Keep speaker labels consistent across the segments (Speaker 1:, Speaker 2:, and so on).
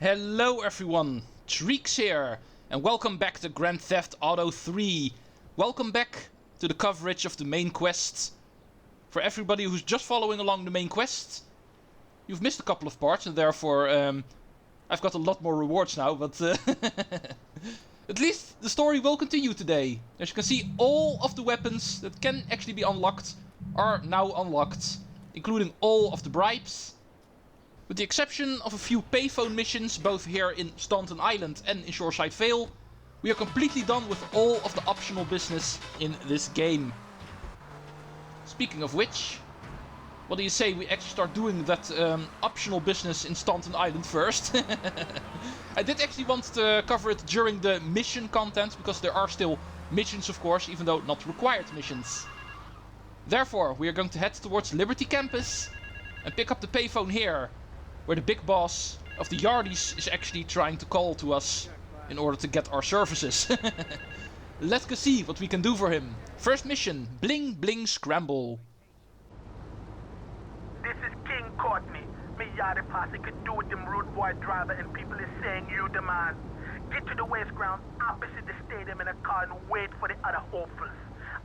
Speaker 1: Hello everyone, Treecks here, and welcome back to Grand Theft Auto 3. Welcome back to the coverage of the main quest. For everybody who's just following along the main quest, you've missed a couple of parts and therefore I've got a lot more rewards now, but at least the story will continue today. As you can see, all of the weapons that can actually be unlocked are now unlocked, including all of the bribes. With the exception of a few payphone missions, both here in Staunton Island and in Shoreside Vale, we are completely done with all of the optional business in this game. Speaking of which, what do you say we actually start doing that optional business in Staunton Island first? I did actually want to cover it during the mission content, because there are still missions of course, even though not required missions. Therefore, we are going to head towards Liberty Campus and pick up the payphone here, where the big boss of the Yardies is actually trying to call to us in order to get our services. Let's go see what we can do for him. First mission, Bling-Bling Scramble.
Speaker 2: This is King Courtney. Me Yardie posse could do with them rude boy driver and people is saying you the man. Get to the waste ground opposite the stadium in a car and wait for the other hopefuls.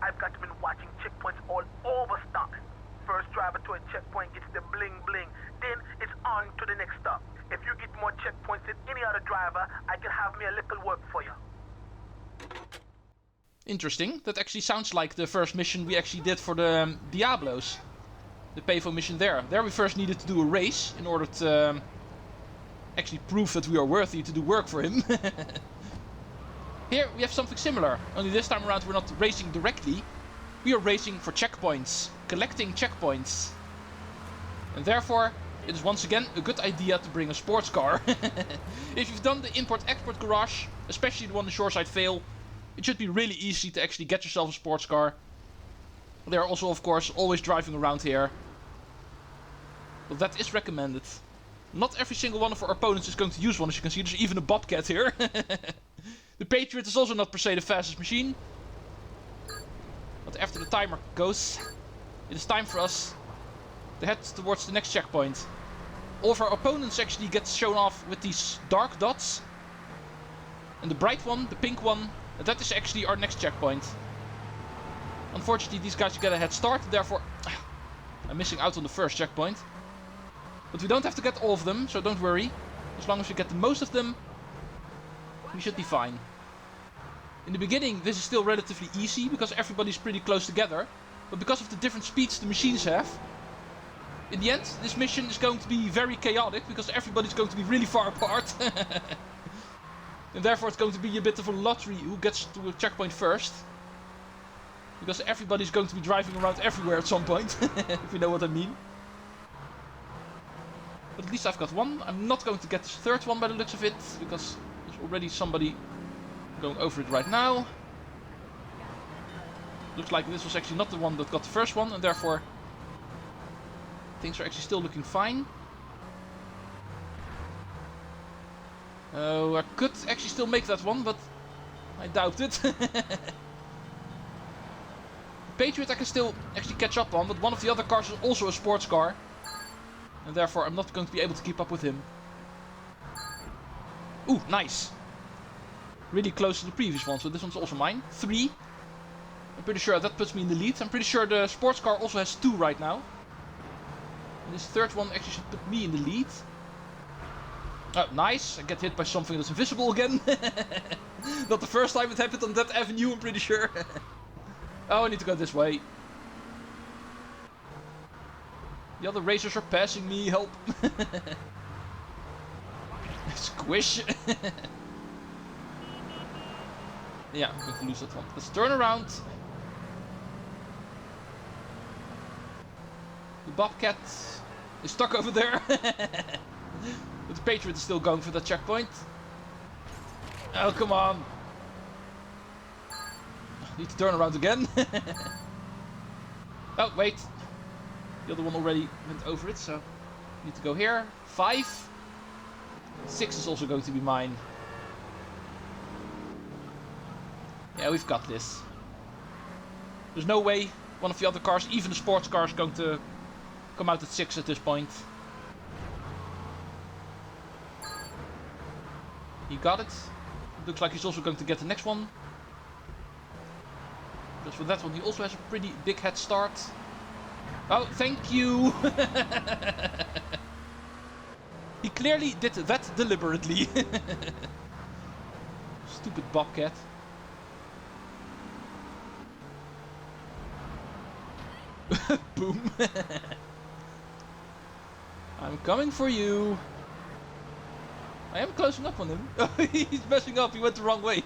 Speaker 2: I've got been watching checkpoints all over Staunton. First driver to a checkpoint gets the bling-bling, then it's on to the next stop. If you get more checkpoints than any other driver, I can have me a little work for you.
Speaker 1: Interesting. That actually sounds like the first mission we actually did for the Diablos. The payphone mission there. There we first needed to do a race in order to actually prove that we are worthy to do work for him. Here we have something similar, only this time around we're not racing directly. We are racing for checkpoints, collecting checkpoints. And therefore, it is once again a good idea to bring a sports car. If you've done the import-export garage, especially the one in Shoreside Vale, it should be really easy to actually get yourself a sports car. They are also, of course, always driving around here. But that is recommended. Not every single one of our opponents is going to use one, as you can see. There's even a bobcat here. The Patriot is also not per se the fastest machine. But after the timer goes, it is time for us to head towards the next checkpoint. All of our opponents actually get shown off with these dark dots. And the bright one, the pink one, that is actually our next checkpoint. Unfortunately, these guys get a head start, therefore I'm missing out on the first checkpoint. But we don't have to get all of them, so don't worry. As long as we get the most of them, we should be fine. In the beginning, this is still relatively easy, because everybody's pretty close together. But because of the different speeds the machines have, in the end, this mission is going to be very chaotic, because everybody's going to be really far apart. And therefore it's going to be a bit of a lottery who gets to a checkpoint first. Because everybody's going to be driving around everywhere at some point, if you know what I mean. But at least I've got one. I'm not going to get this third one by the looks of it, because there's already somebody going over it right now. Looks like this was actually not the one that got the first one, and therefore things are actually still looking fine. Oh, I could actually still make that one, but I doubt it. Patriot I can still actually catch up on, but one of the other cars is also a sports car. And therefore I'm not going to be able to keep up with him. Ooh, nice. Really close to the previous one, so this one's also mine. 3. I'm pretty sure that puts me in the lead. I'm pretty sure the sports car also has 2 right now. And this third one actually should put me in the lead. Oh, nice. I get hit by something that's invisible again. Not the first time it happened on that avenue, I'm pretty sure. Oh, I need to go this way. The other racers are passing me, help. Squish. Yeah, I'm going to lose that one. Let's turn around. The bobcat is stuck over there. But the Patriot is still going for that checkpoint. Oh, come on. Need to turn around again. Oh, wait. The other one already went over it, so need to go here. 5. 6 is also going to be mine. Yeah, we've got this. There's no way one of the other cars, even the sports car, is going to come out at 6 at this point. He got it. Looks like he's also going to get the next one. Just for that one, he also has a pretty big head start. Oh, thank you! He clearly did that deliberately. Stupid bobcat. Boom. I'm coming for you. I am closing up on him. He's messing up. He went the wrong way.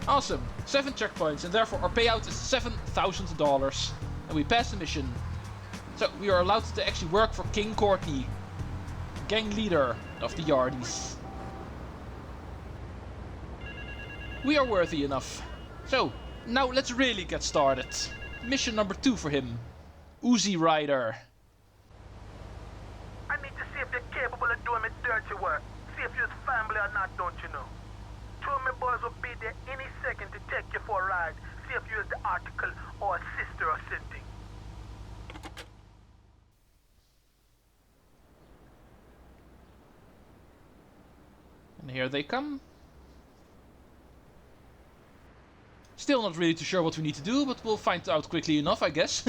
Speaker 1: Awesome. 7 checkpoints, and therefore our payout is $7,000. And we passed the mission. So we are allowed to actually work for King Courtney, gang leader of the Yardies. We are worthy enough. So now let's really get started. Mission number 2 for him. Uzi Rider.
Speaker 2: I need to see if you're capable of doing me dirty work. See if you're family or not, don't you know? Two of my boys will be there any second to take you for a ride. See if you're the article or a sister or something.
Speaker 1: And here they come. Still not really too sure what we need to do, but we'll find out quickly enough, I guess.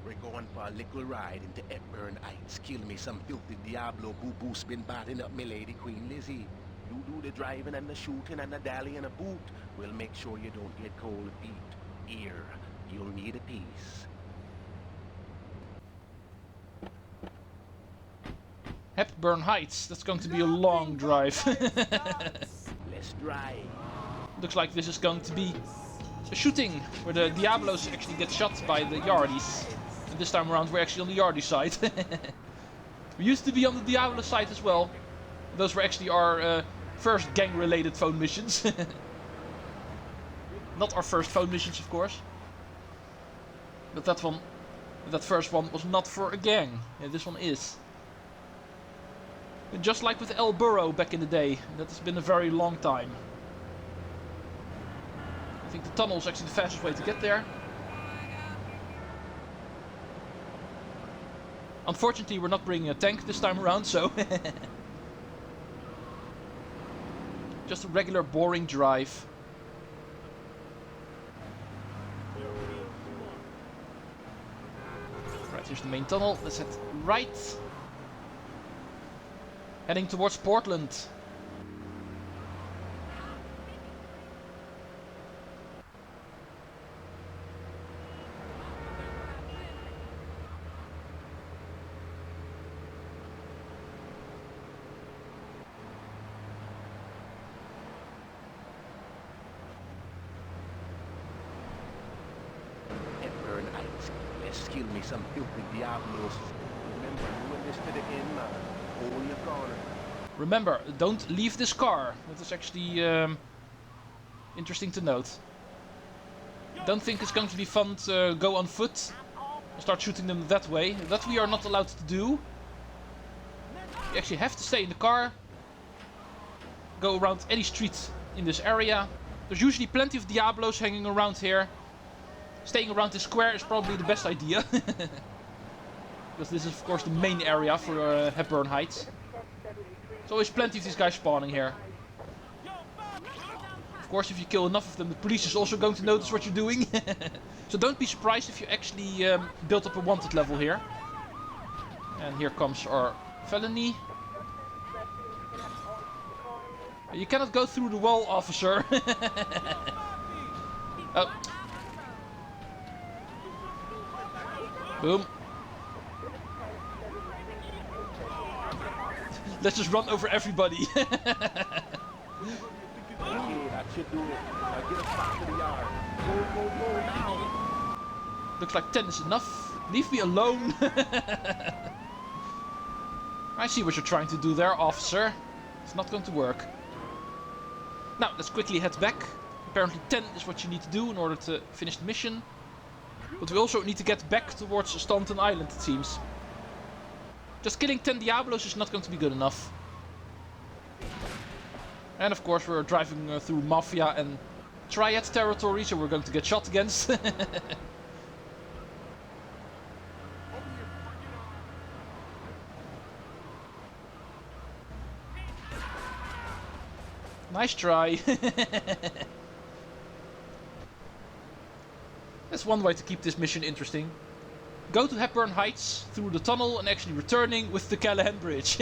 Speaker 3: We're going for a little ride into Hepburn Heights. Kill me some filthy Diablo boo-boo's been batting up me lady Queen Lizzie. You do the driving and the shooting and the dally and a boot. We'll make sure you don't get cold feet. Here, you'll need a piece.
Speaker 1: Hepburn Heights, that's going to be a long drive.
Speaker 3: Let's drive.
Speaker 1: Looks like this is going to be a shooting where the Diablos actually get shot by the Yardies. And this time around we're actually on the Yardie side. We used to be on the Diablo side as well. Those were actually our first gang-related phone missions. Not our first phone missions, of course. But that first one was not for a gang. Yeah, this one is. And just like with El Burro back in the day, that has been a very long time. I think the tunnel is actually the fastest way to get there. Unfortunately, we're not bringing a tank this time around, so... Just a regular boring drive. Right, here's the main tunnel. Let's head right. Heading towards Portland.
Speaker 3: Hepburn Heights. Let's kill me some filthy Diablos. Remember, doing this to the end, man. Hold your corner.
Speaker 1: Remember, don't leave this car. That is actually interesting to note. Don't think it's going to be fun to go on foot and start shooting them that way. That we are not allowed to do. You actually have to stay in the car. Go around any street in this area. There's usually plenty of Diablos hanging around here. Staying around this square is probably the best idea. Because this is of course the main area for Hepburn Heights. There's always plenty of these guys spawning here. Of course, if you kill enough of them, the police is also going to notice what you're doing. So don't be surprised if you actually build up a wanted level here. And here comes our felony. You cannot go through the wall, officer. Oh. Boom. Let's just run over everybody.
Speaker 3: Okay, that should do it. Now get us back to the yard. Go now.
Speaker 1: Looks like 10 is enough. Leave me alone. I see what you're trying to do there, officer. It's not going to work. Now, let's quickly head back. Apparently 10 is what you need to do in order to finish the mission. But we also need to get back towards Staunton Island, it seems. Just killing 10 Diablos is not going to be good enough. And of course we're driving through Mafia and Triad territory, so we're going to get shot against. Nice try. That's one way to keep this mission interesting. Go to Hepburn Heights through the tunnel and actually returning with the Callahan Bridge.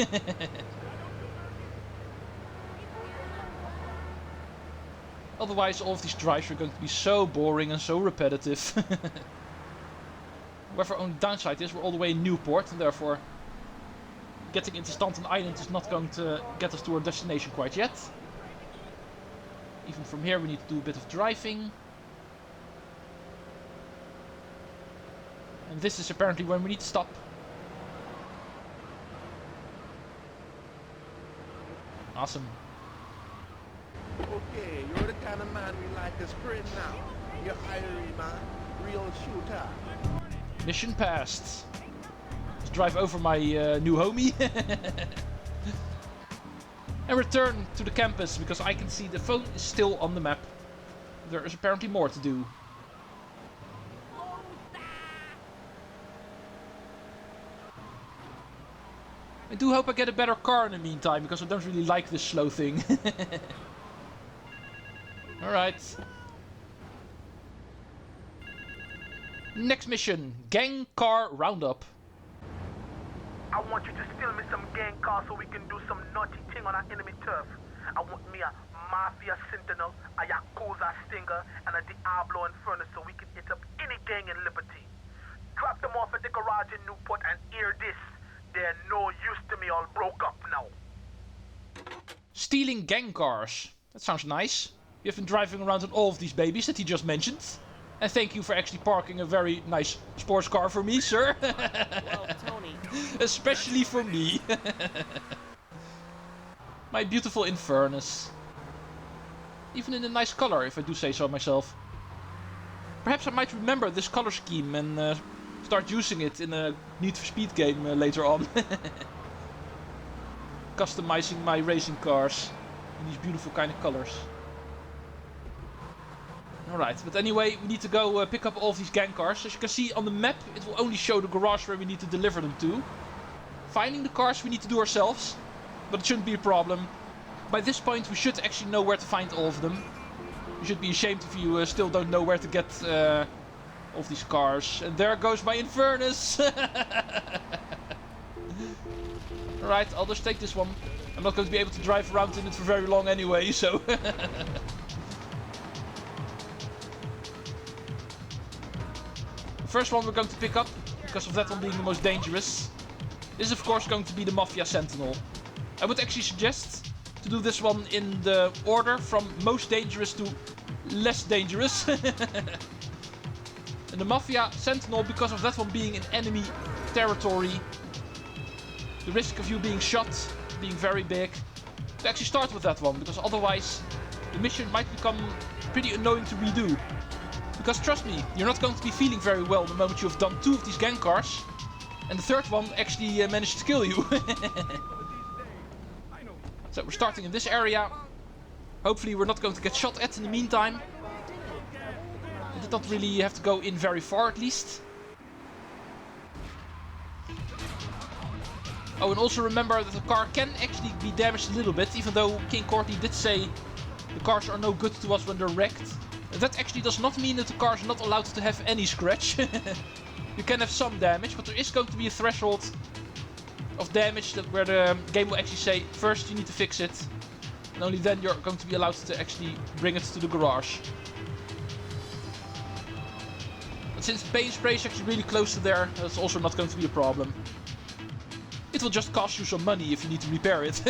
Speaker 1: Otherwise all of these drives are going to be so boring and so repetitive. However, only downside is we're all the way in Newport and therefore getting into Staunton Island is not going to get us to our destination quite yet. Even from here we need to do a bit of driving. And this is apparently when we need to stop. Awesome.
Speaker 3: Okay, you're the kind of man we like to sprint now. You're Irie, man. Real shooter.
Speaker 1: Mission passed. Let's drive over my new homie. And return to the campus because I can see the phone is still on the map. There is apparently more to do. I do hope I get a better car in the meantime, because I don't really like this slow thing. Alright. Next mission, Gangcar Roundup.
Speaker 2: I want you to steal me some Gangcar so we can do some naughty thing on our enemy turf. I want me a Mafia Sentinel, a Yakuza Stinger, and a Diablo Inferno so we can hit up any gang in Liberty. Drop them off at the garage in Newport and hear this. They're no use to me, all broke up now.
Speaker 1: Stealing gang cars. That sounds nice. You've been driving around in all of these babies that he just mentioned. And thank you for actually parking a very nice sports car for me, sir.
Speaker 4: Well, Tony.
Speaker 1: Especially for me. My beautiful Infernus. Even in a nice color, if I do say so myself. Perhaps I might remember this color scheme and start using it in a Need for Speed game later on. Customizing my racing cars in these beautiful kind of colors. Alright, but anyway, we need to go pick up all of these gang cars. As you can see on the map, it will only show the garage where we need to deliver them to. Finding the cars we need to do ourselves, but it shouldn't be a problem. By this point we should actually know where to find all of them. You should be ashamed if you still don't know where to get all of these cars. And there goes my Infernus! Alright, I'll just take this one. I'm not going to be able to drive around in it for very long anyway, so... First one we're going to pick up, because of that one being the most dangerous, is of course going to be the Mafia Sentinel. I would actually suggest to do this one in the order from most dangerous to less dangerous. And the Mafia Sentinel, because of that one being in enemy territory, the risk of you being shot being very big, to actually start with that one, because otherwise the mission might become pretty annoying to redo. Because trust me, you're not going to be feeling very well the moment you've done 2 of these gang cars, and the third one actually managed to kill you. So we're starting in this area. Hopefully we're not going to get shot at in the meantime. We did not really have to go in very far at least. Oh, and also remember that the car can actually be damaged a little bit, even though King Courtney did say the cars are no good to us when they're wrecked. That actually does not mean that the car is not allowed to have any scratch. You can have some damage, but there is going to be a threshold of damage where the game will actually say, first you need to fix it, and only then you're going to be allowed to actually bring it to the garage. But since the paint spray is actually really close to there, that's also not going to be a problem. It will just cost you some money if you need to repair it.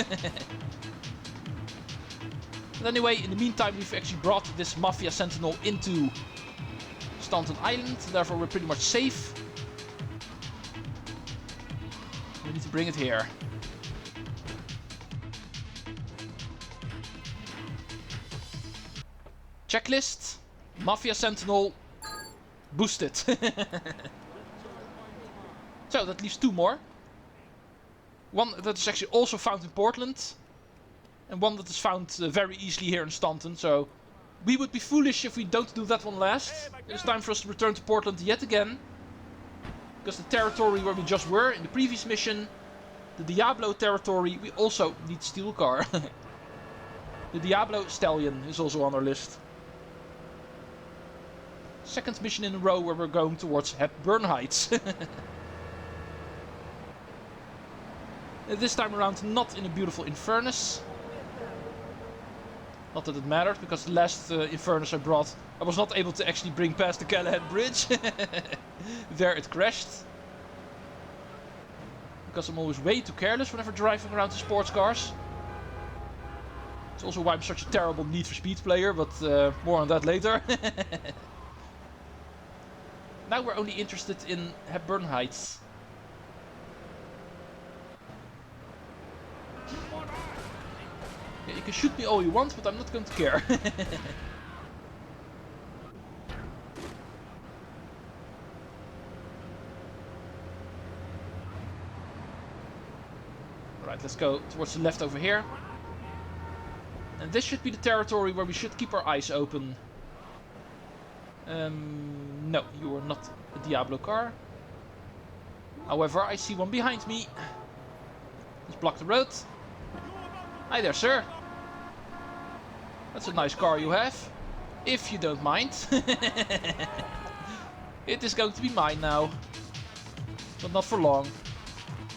Speaker 1: But anyway, in the meantime we've actually brought this Mafia Sentinel into Staunton Island, therefore we're pretty much safe. We need to bring it here. Checklist, Mafia Sentinel, boosted. So that leaves 2 more. One that is actually also found in Portland. And one that is found very easily here in Staunton, so we would be foolish if we don't do that one last. It's time for us to return to Portland yet again. Because the territory where we just were in the previous mission, the Diablo territory, we also need to steal a car. The Diablo Stallion is also on our list. Second mission in a row where we're going towards Hepburn Heights. This time around not in a beautiful Infernus. Not that it mattered, because the last Infernus I brought, I was not able to actually bring past the Callahan Bridge. There it crashed. Because I'm always way too careless whenever driving around in sports cars. It's also why I'm such a terrible Need for Speed player, but more on that later. Now we're only interested in Hepburn Heights. Yeah, you can shoot me all you want, but I'm not going to care. Alright, let's go towards the left over here. And this should be the territory where we should keep our eyes open. No, you are not a Diablo car. However, I see one behind me. Let's block the road. Hi there, sir. That's a nice car you have. If you don't mind. It is going to be mine now. But not for long.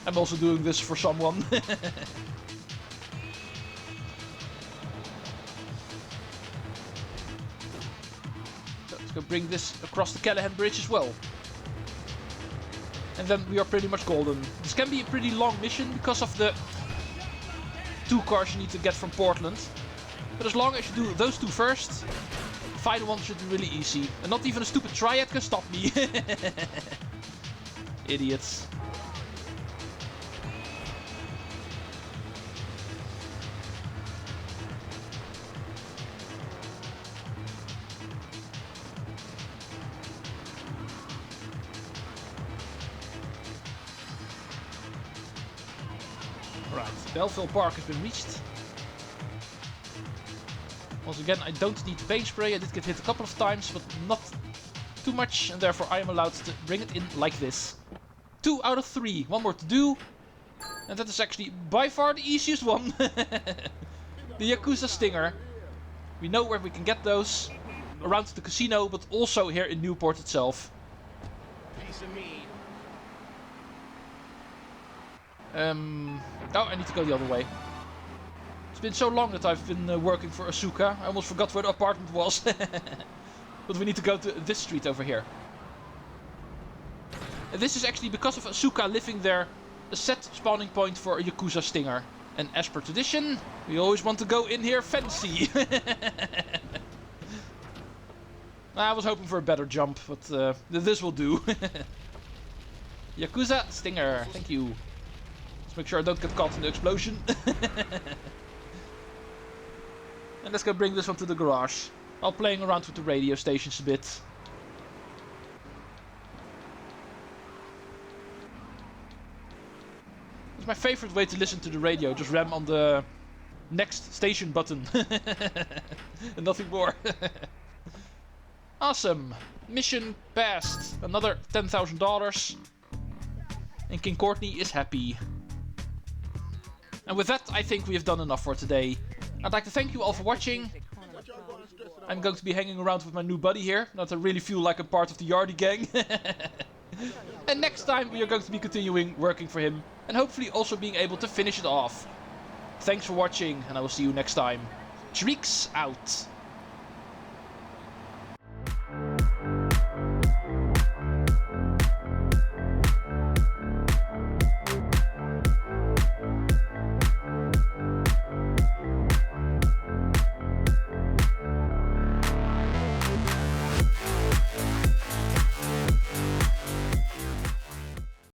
Speaker 1: I'm also doing this for someone. So let's go bring this across the Callahan Bridge as well. And then we are pretty much golden. This can be a pretty long mission because of the 2 cars you need to get from Portland. But as long as you do those 2 first, the final one should be really easy. And not even a stupid triad can stop me. Idiots. Right, Belleville Park has been reached. Once again, I don't need paint spray. I did get hit a couple of times, but not too much, and therefore I am allowed to bring it in like this. 2 out of 3. One more to do. And that is actually by far the easiest one. The Yakuza Stinger. We know where we can get those. Around the casino, but also here in Newport itself.
Speaker 3: Piece of meat.
Speaker 1: Oh, I need to go the other way. It's been so long that I've been working for Asuka. I almost forgot where the apartment was. But we need to go to this street over here. And this is actually because of Asuka living there, a set spawning point for a Yakuza Stinger. And as per tradition, we always want to go in here fancy. I was hoping for a better jump, but this will do. Yakuza Stinger, thank you. Let's make sure I don't get caught in the explosion. And let's go bring this one to the garage. While playing around with the radio stations a bit. It's my favorite way to listen to the radio. Just ram on the next station button. And nothing more. Awesome. Mission passed. Another $10,000. And King Courtney is happy. And with that, I think we have done enough for today. I'd like to thank you all for watching. I'm going to be hanging around with my new buddy here. Now that I really feel like I'm part of the Yardie gang. And next time we are going to be continuing working for him. And hopefully also being able to finish it off. Thanks for watching, and I will see you next time. Treecks out.